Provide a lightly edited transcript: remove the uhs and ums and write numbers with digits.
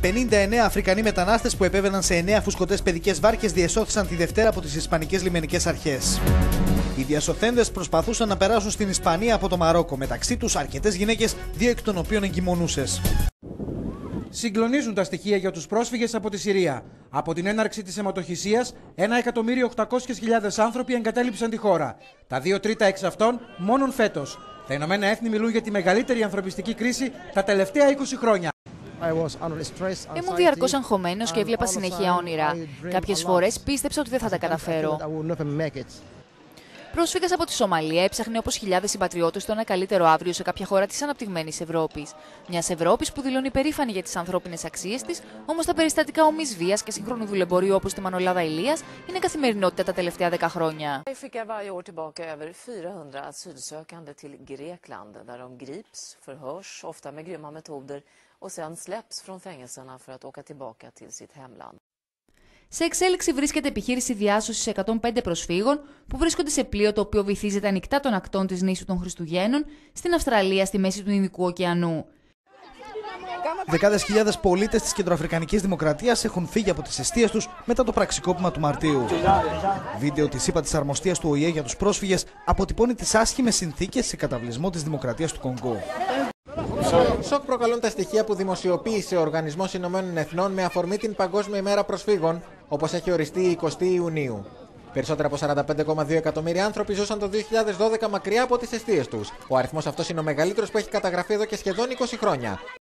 59 Αφρικανοί μετανάστες που επέβαιναν σε 9 φουσκωτές παιδικές βάρκες διεσώθησαν τη Δευτέρα από τις Ισπανικές λιμενικές αρχές. Οι διασωθέντες προσπαθούσαν να περάσουν στην Ισπανία από το Μαρόκο, μεταξύ τους αρκετές γυναίκες, 2 εκ των οποίων εγκυμονούσες. Συγκλονίζουν τα στοιχεία για τους πρόσφυγες από τη Συρία. Από την έναρξη της αιματοχυσίας, 1.800.000 άνθρωποι εγκατέλειψαν τη χώρα. Τα 2 τρίτα εξ αυτών μόνον φέτος. Τα Ηνωμένα Έθνη μιλούν για τη μεγαλύτερη ανθρωπιστική κρίση τα τελευταία 20 χρόνια. Ήμουν διαρκώς αγχωμένος και έβλεπα συνεχεία όνειρα. Κάποιες φορές πίστεψα ότι δεν θα τα καταφέρω. Πρόσφυγας από τη Σομαλία έψαχνε όπως χιλιάδες συμπατριώτες του ένα καλύτερο αύριο σε κάποια χώρα της αναπτυγμένης Ευρώπης. Μιας Ευρώπης που δηλώνει περήφανη για τις ανθρώπινες αξίες της, όμως τα περιστατικά ομής βίας και σύγχρονου δουλεμπορίου όπως τη Μανολάδα Ηλίας είναι καθημερινότητα τα τελευταία 10 χρόνια. Σε εξέλιξη βρίσκεται επιχείρηση διάσωσης 105 προσφύγων που βρίσκονται σε πλοίο το οποίο βυθίζεται ανοιχτά των ακτών της νήσου των Χριστουγέννων στην Αυστραλία στη μέση του Ινδικού ωκεανού. Δεκάδες χιλιάδες πολίτες της Κεντροαφρικανικής Δημοκρατίας έχουν φύγει από τις εστίες τους μετά το πραξικόπημα του Μαρτίου. Βίντεο της ΥΠΑΤΗΣ Αρμοστίας του ΟΗΕ για τους πρόσφυγες αποτυπώνει τις άσχημες συνθήκες σε καταβλισμό της Δημοκρατίας του Κονγκό. Σοκ προκαλούν τα στοιχεία που δημοσιοποίησε ο Οργανισμός Ηνωμένων Εθνών με αφορμή την Παγκόσμια ημέρα προσφύγων, όπως έχει οριστεί η 20η Ιουνίου. Περισσότερα από 45,2 εκατομμύρια άνθρωποι ζούσαν το 2012 μακριά από τις εστίες τους. Ο αριθμός αυτός είναι ο μεγαλύτερος που έχει καταγραφεί εδώ και σχεδόν 20 χρόνια.